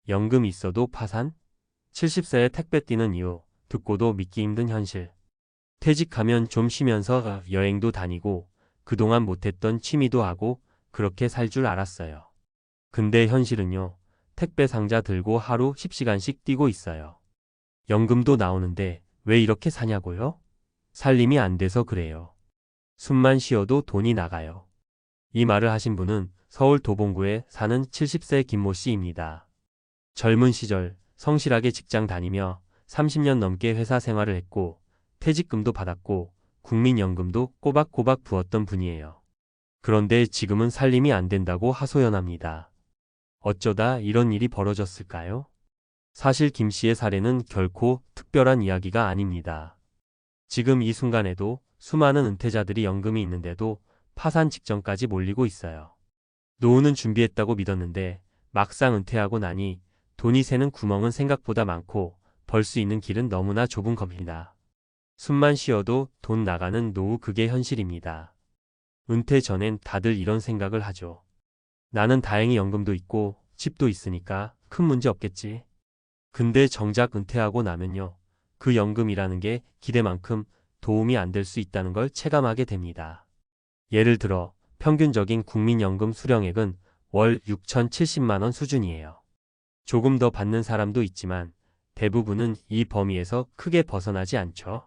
연금 있어도 파산? 70세에 택배 뛰는 이유, 듣고도 믿기 힘든 현실. 퇴직하면 좀 쉬면서 여행도 다니고 그동안 못했던 취미도 하고 그렇게 살 줄 알았어요. 근데 현실은요. 택배 상자 들고 하루 10시간씩 뛰고 있어요. 연금도 나오는데 왜 이렇게 사냐고요? 살림이 안 돼서 그래요. 숨만 쉬어도 돈이 나가요. 이 말을 하신 분은 서울 도봉구에 사는 70세 김모 씨입니다. 젊은 시절 성실하게 직장 다니며 30년 넘게 회사 생활을 했고 퇴직금도 받았고 국민연금도 꼬박꼬박 부었던 분이에요. 그런데 지금은 살림이 안 된다고 하소연합니다. 어쩌다 이런 일이 벌어졌을까요? 사실 김 씨의 사례는 결코 특별한 이야기가 아닙니다. 지금 이 순간에도 수많은 은퇴자들이 연금이 있는데도 파산 직전까지 몰리고 있어요. 노후는 준비했다고 믿었는데 막상 은퇴하고 나니 돈이 새는 구멍은 생각보다 많고 벌 수 있는 길은 너무나 좁은 겁니다. 숨만 쉬어도 돈 나가는 노후, 그게 현실입니다. 은퇴 전엔 다들 이런 생각을 하죠. 나는 다행히 연금도 있고 집도 있으니까 큰 문제 없겠지. 근데 정작 은퇴하고 나면요. 그 연금이라는 게 기대만큼 도움이 안 될 수 있다는 걸 체감하게 됩니다. 예를 들어 평균적인 국민연금 수령액은 월 6,070만 원 수준이에요. 조금 더 받는 사람도 있지만 대부분은 이 범위에서 크게 벗어나지 않죠.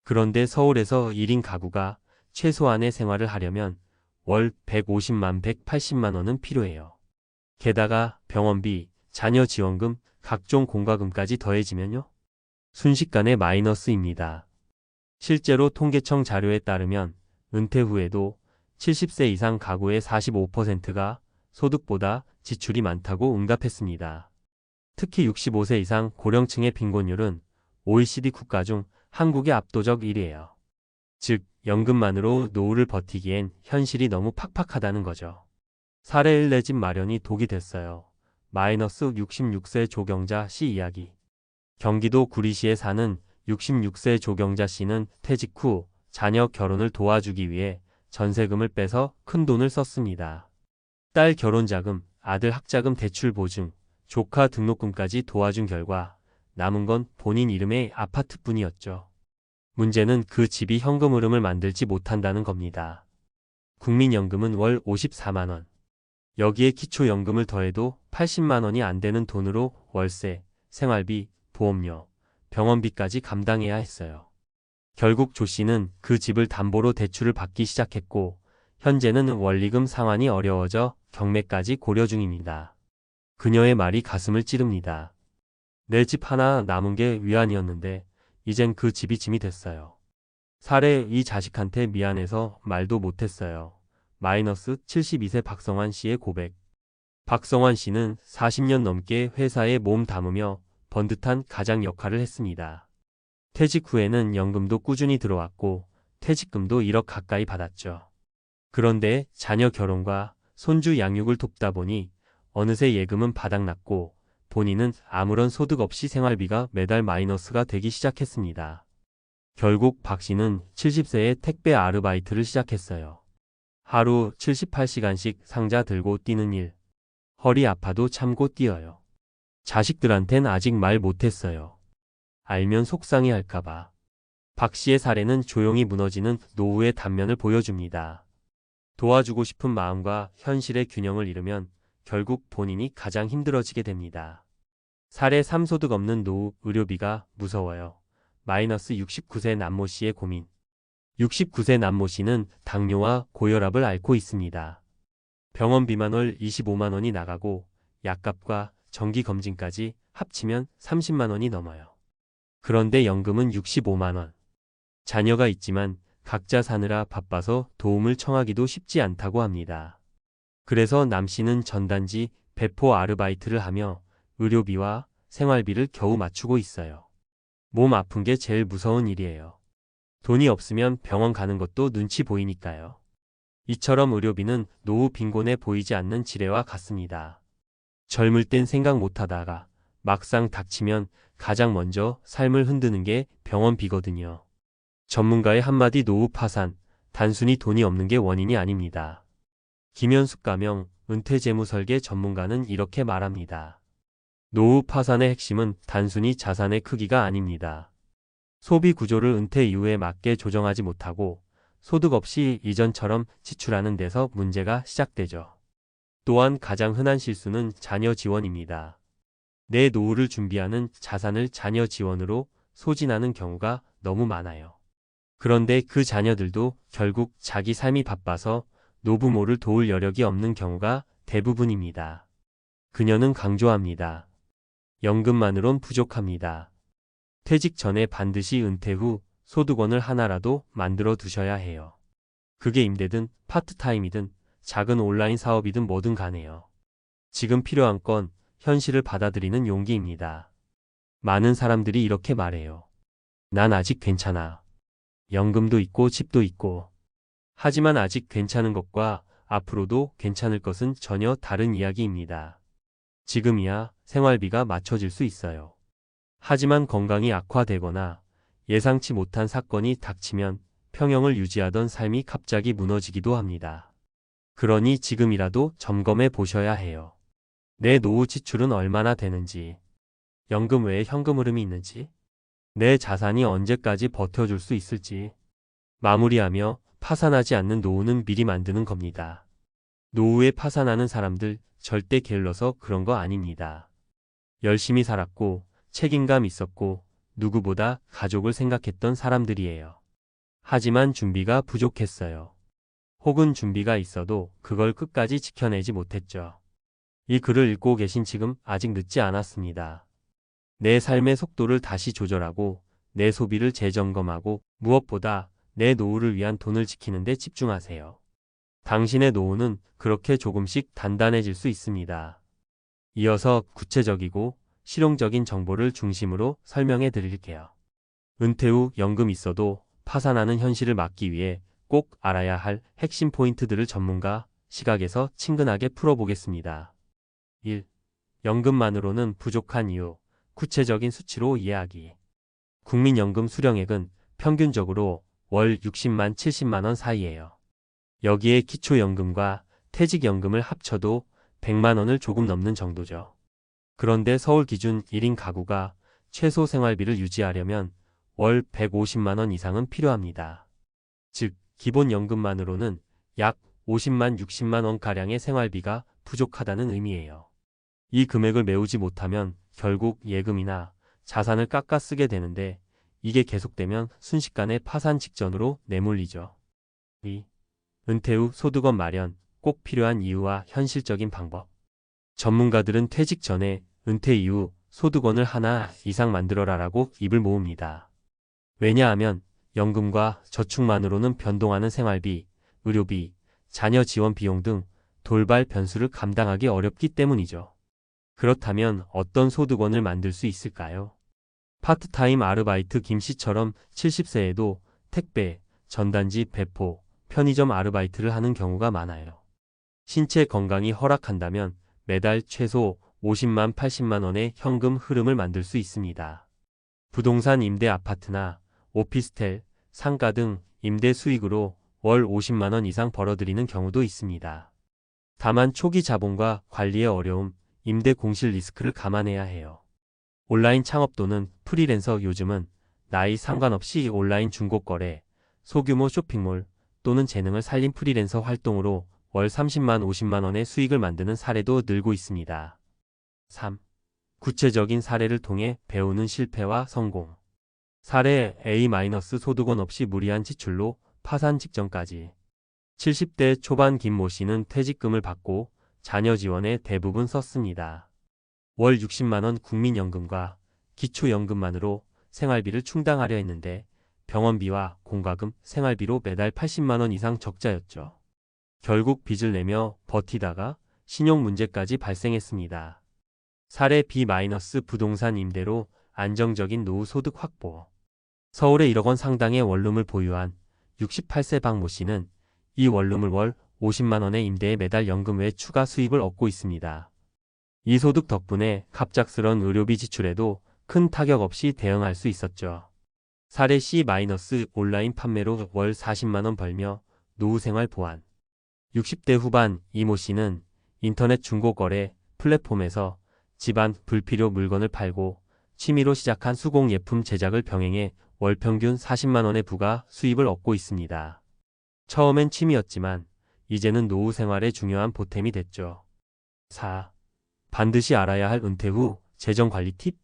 그런데 서울에서 1인 가구가 최소한의 생활을 하려면 월 150만, 180만 원은 필요해요. 게다가 병원비, 자녀 지원금, 각종 공과금까지 더해지면요. 순식간에 마이너스입니다. 실제로 통계청 자료에 따르면 은퇴 후에도 70세 이상 가구의 45%가 소득보다 지출이 많다고 응답했습니다. 특히 65세 이상 고령층의 빈곤율은 OECD 국가 중 한국이 압도적 1위예요. 즉, 연금만으로 노후를 버티기엔 현실이 너무 팍팍하다는 거죠. 사례 1, 내 집 마련이 독이 됐어요. 마이너스 66세 조경자 씨 이야기. 경기도 구리시에 사는 66세 조경자 씨는 퇴직 후 자녀 결혼을 도와주기 위해 전세금을 빼서 큰 돈을 썼습니다. 딸 결혼자금, 아들 학자금 대출 보증, 조카 등록금까지 도와준 결과 남은 건 본인 이름의 아파트뿐이었죠. 문제는 그 집이 현금 흐름을 만들지 못한다는 겁니다. 국민연금은 월 54만 원. 여기에 기초연금을 더해도 80만 원이 안 되는 돈으로 월세, 생활비, 보험료, 병원비까지 감당해야 했어요. 결국 조 씨는 그 집을 담보로 대출을 받기 시작했고 현재는 원리금 상환이 어려워져 경매까지 고려 중입니다. 그녀의 말이 가슴을 찌릅니다. 내 집 하나 남은 게 위안이었는데 이젠 그 집이 짐이 됐어요. 사례, 이 자식한테 미안해서 말도 못했어요. 마이너스 72세 박성환 씨의 고백. 박성환 씨는 40년 넘게 회사에 몸 담으며 번듯한 가장 역할을 했습니다. 퇴직 후에는 연금도 꾸준히 들어왔고 퇴직금도 1억 가까이 받았죠. 그런데 자녀 결혼과 손주 양육을 돕다 보니 어느새 예금은 바닥났고 본인은 아무런 소득 없이 생활비가 매달 마이너스가 되기 시작했습니다. 결국 박 씨는 70세에 택배 아르바이트를 시작했어요. 하루 78시간씩 상자 들고 뛰는 일. 허리 아파도 참고 뛰어요. 자식들한텐 아직 말 못했어요. 알면 속상해할까봐. 박 씨의 사례는 조용히 무너지는 노후의 단면을 보여줍니다. 도와주고 싶은 마음과 현실의 균형을 잃으면 결국 본인이 가장 힘들어지게 됩니다. 사례 3, 소득 없는 노후, 의료비가 무서워요. 마이너스 69세 남모 씨의 고민. 69세 남모 씨는 당뇨와 고혈압을 앓고 있습니다. 병원비만 월 25만 원이 나가고 약값과 정기검진까지 합치면 30만 원이 넘어요. 그런데 연금은 65만 원. 자녀가 있지만 각자 사느라 바빠서 도움을 청하기도 쉽지 않다고 합니다. 그래서 남 씨는 전단지 배포 아르바이트를 하며 의료비와 생활비를 겨우 맞추고 있어요. 몸 아픈 게 제일 무서운 일이에요. 돈이 없으면 병원 가는 것도 눈치 보이니까요. 이처럼 의료비는 노후 빈곤에 보이지 않는 지뢰와 같습니다. 젊을 땐 생각 못하다가 막상 닥치면 가장 먼저 삶을 흔드는 게 병원비거든요. 전문가의 한마디, 노후 파산, 단순히 돈이 없는 게 원인이 아닙니다. 김현숙 가명 은퇴재무설계 전문가는 이렇게 말합니다. 노후 파산의 핵심은 단순히 자산의 크기가 아닙니다. 소비 구조를 은퇴 이후에 맞게 조정하지 못하고 소득 없이 이전처럼 지출하는 데서 문제가 시작되죠. 또한 가장 흔한 실수는 자녀 지원입니다. 내 노후를 준비하는 자산을 자녀 지원으로 소진하는 경우가 너무 많아요. 그런데 그 자녀들도 결국 자기 삶이 바빠서 노부모를 도울 여력이 없는 경우가 대부분입니다. 그녀는 강조합니다. 연금만으론 부족합니다. 퇴직 전에 반드시 은퇴 후 소득원을 하나라도 만들어 두셔야 해요. 그게 임대든 파트타임이든 작은 온라인 사업이든 뭐든 간에요. 지금 필요한 건 현실을 받아들이는 용기입니다. 많은 사람들이 이렇게 말해요. 난 아직 괜찮아. 연금도 있고 집도 있고. 하지만 아직 괜찮은 것과 앞으로도 괜찮을 것은 전혀 다른 이야기입니다. 지금이야 생활비가 맞춰질 수 있어요. 하지만 건강이 악화되거나 예상치 못한 사건이 닥치면 평형을 유지하던 삶이 갑자기 무너지기도 합니다. 그러니 지금이라도 점검해 보셔야 해요. 내 노후 지출은 얼마나 되는지, 연금 외에 현금 흐름이 있는지, 내 자산이 언제까지 버텨줄 수 있을지, 마무리하며 파산하지 않는 노후는 미리 만드는 겁니다. 노후에 파산하는 사람들 절대 게을러서 그런 거 아닙니다. 열심히 살았고 책임감 있었고 누구보다 가족을 생각했던 사람들이에요. 하지만 준비가 부족했어요. 혹은 준비가 있어도 그걸 끝까지 지켜내지 못했죠. 이 글을 읽고 계신 지금 아직 늦지 않았습니다. 내 삶의 속도를 다시 조절하고 내 소비를 재점검하고 무엇보다 내 노후를 위한 돈을 지키는 데 집중하세요. 당신의 노후는 그렇게 조금씩 단단해질 수 있습니다. 이어서 구체적이고 실용적인 정보를 중심으로 설명해 드릴게요. 은퇴 후 연금 있어도 파산하는 현실을 막기 위해 꼭 알아야 할 핵심 포인트들을 전문가 시각에서 친근하게 풀어보겠습니다. 1. 연금만으로는 부족한 이유, 구체적인 수치로 이해하기. 국민연금 수령액은 평균적으로 월 60만 70만 원 사이예요. 여기에 기초연금과 퇴직연금을 합쳐도 100만 원을 조금 넘는 정도죠. 그런데 서울 기준 1인 가구가 최소 생활비를 유지하려면 월 150만 원 이상은 필요합니다. 즉, 기본연금만으로는 약 50만 60만 원가량의 생활비가 부족하다는 의미예요. 이 금액을 메우지 못하면 결국 예금이나 자산을 깎아 쓰게 되는데 이게 계속되면 순식간에 파산 직전으로 내몰리죠. 2. 은퇴 후 소득원 마련, 꼭 필요한 이유와 현실적인 방법. 전문가들은 퇴직 전에 은퇴 이후 소득원을 하나 이상 만들어라라고 입을 모읍니다. 왜냐하면 연금과 저축만으로는 변동하는 생활비, 의료비, 자녀 지원 비용 등 돌발 변수를 감당하기 어렵기 때문이죠. 그렇다면 어떤 소득원을 만들 수 있을까요? 파트타임 아르바이트 김씨처럼 70세에도 택배, 전단지 배포, 편의점 아르바이트를 하는 경우가 많아요. 신체 건강이 허락한다면 매달 최소 50만 80만 원의 현금 흐름을 만들 수 있습니다. 부동산 임대 아파트나 오피스텔, 상가 등 임대 수익으로 월 50만 원 이상 벌어들이는 경우도 있습니다. 다만 초기 자본과 관리의 어려움, 임대 공실 리스크를 감안해야 해요. 온라인 창업 또는 프리랜서 요즘은 나이 상관없이 온라인 중고거래, 소규모 쇼핑몰 또는 재능을 살린 프리랜서 활동으로 월 30만 50만 원의 수익을 만드는 사례도 늘고 있습니다. 3. 구체적인 사례를 통해 배우는 실패와 성공. 사례 A-소득원 없이 무리한 지출로 파산 직전까지. 70대 초반 김모 씨는 퇴직금을 받고 자녀 지원에 대부분 썼습니다. 월 60만 원 국민연금과 기초연금만으로 생활비를 충당하려 했는데 병원비와 공과금, 생활비로 매달 80만 원 이상 적자였죠. 결국 빚을 내며 버티다가 신용 문제까지 발생했습니다. 사례 B- 부동산 임대로 안정적인 노후 소득 확보. 서울에 1억 원 상당의 원룸을 보유한 68세 박모 씨는 이 원룸을 월 50만 원의 임대에 매달 연금 외 추가 수입을 얻고 있습니다. 이 소득 덕분에 갑작스런 의료비 지출에도 큰 타격 없이 대응할 수 있었죠. 사례 C- 온라인 판매로 월 40만 원 벌며 노후 생활 보완. 60대 후반 이모 씨는 인터넷 중고거래 플랫폼에서 집안, 불필요 물건을 팔고 취미로 시작한 수공 예품 제작을 병행해 월 평균 40만 원의 부가 수입을 얻고 있습니다. 처음엔 취미였지만 이제는 노후 생활의 중요한 보탬이 됐죠. 4. 반드시 알아야 할 은퇴 후 재정 관리 팁?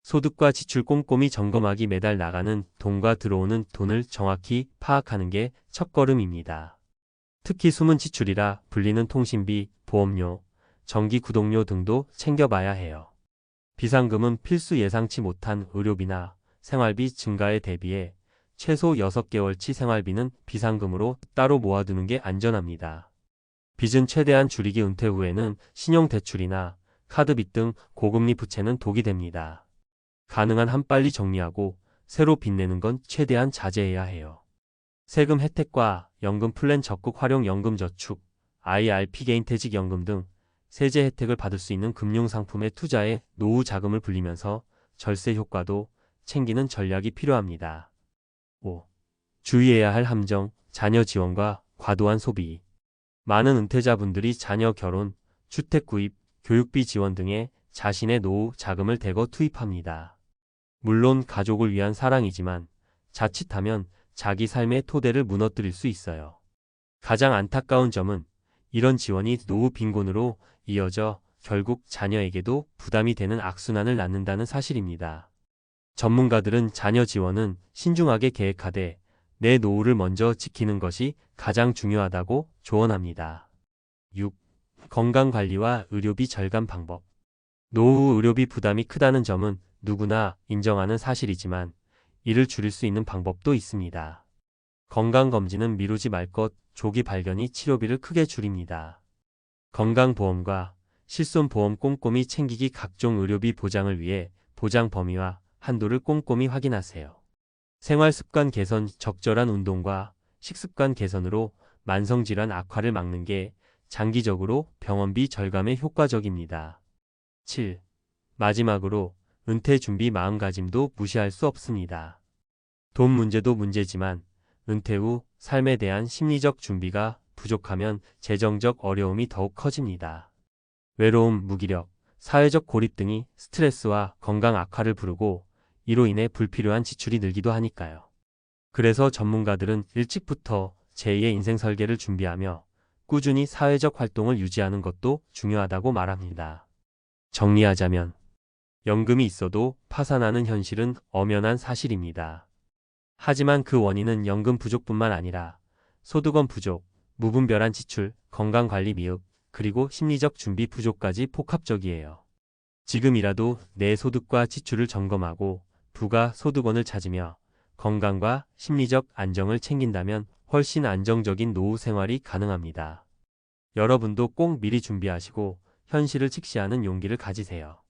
소득과 지출 꼼꼼히 점검하기. 매달 나가는 돈과 들어오는 돈을 정확히 파악하는 게 첫걸음입니다. 특히 숨은 지출이라 불리는 통신비, 보험료, 전기 구독료 등도 챙겨봐야 해요. 비상금은 필수. 예상치 못한 의료비나 생활비 증가에 대비해 최소 6개월치 생활비는 비상금으로 따로 모아두는 게 안전합니다. 빚은 최대한 줄이기. 은퇴 후에는 신용대출이나 카드빚 등 고금리 부채는 독이 됩니다. 가능한 한 빨리 정리하고 새로 빚내는 건 최대한 자제해야 해요. 세금 혜택과 연금 플랜 적극 활용. 연금저축, IRP 개인퇴직연금 등 세제 혜택을 받을 수 있는 금융상품에 투자해 노후 자금을 불리면서 절세 효과도 챙기는 전략이 필요합니다. 5. 주의해야 할 함정, 자녀 지원과 과도한 소비. 많은 은퇴자분들이 자녀 결혼, 주택 구입, 교육비 지원 등에 자신의 노후 자금을 대거 투입합니다. 물론 가족을 위한 사랑이지만 자칫하면 자기 삶의 토대를 무너뜨릴 수 있어요. 가장 안타까운 점은 이런 지원이 노후 빈곤으로 이어져 결국 자녀에게도 부담이 되는 악순환을 낳는다는 사실입니다. 전문가들은 자녀 지원은 신중하게 계획하되 내 노후를 먼저 지키는 것이 가장 중요하다고 조언합니다. 6. 건강관리와 의료비 절감 방법. 노후 의료비 부담이 크다는 점은 누구나 인정하는 사실이지만 이를 줄일 수 있는 방법도 있습니다. 건강검진은 미루지 말 것. 조기 발견이 치료비를 크게 줄입니다. 건강보험과 실손보험 꼼꼼히 챙기기. 각종 의료비 보장을 위해 보장 범위와 한도를 꼼꼼히 확인하세요. 생활습관 개선, 적절한 운동과 식습관 개선으로 만성질환 악화를 막는 게 장기적으로 병원비 절감에 효과적입니다. 7. 마지막으로 은퇴 준비. 마음가짐도 무시할 수 없습니다. 돈 문제도 문제지만 은퇴 후 삶에 대한 심리적 준비가 부족하면 재정적 어려움이 더욱 커집니다. 외로움, 무기력, 사회적 고립 등이 스트레스와 건강 악화를 부르고 이로 인해 불필요한 지출이 늘기도 하니까요. 그래서 전문가들은 일찍부터 제2의 인생 설계를 준비하며 꾸준히 사회적 활동을 유지하는 것도 중요하다고 말합니다. 정리하자면 연금이 있어도 파산하는 현실은 엄연한 사실입니다. 하지만 그 원인은 연금 부족뿐만 아니라 소득원 부족, 무분별한 지출, 건강관리 미흡, 그리고 심리적 준비 부족까지 복합적이에요. 지금이라도 내 소득과 지출을 점검하고 부가 소득원을 찾으며 건강과 심리적 안정을 챙긴다면 훨씬 안정적인 노후 생활이 가능합니다. 여러분도 꼭 미리 준비하시고 현실을 직시하는 용기를 가지세요.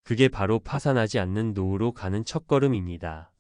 그게 바로 파산하지 않는 노후로 가는 첫걸음입니다.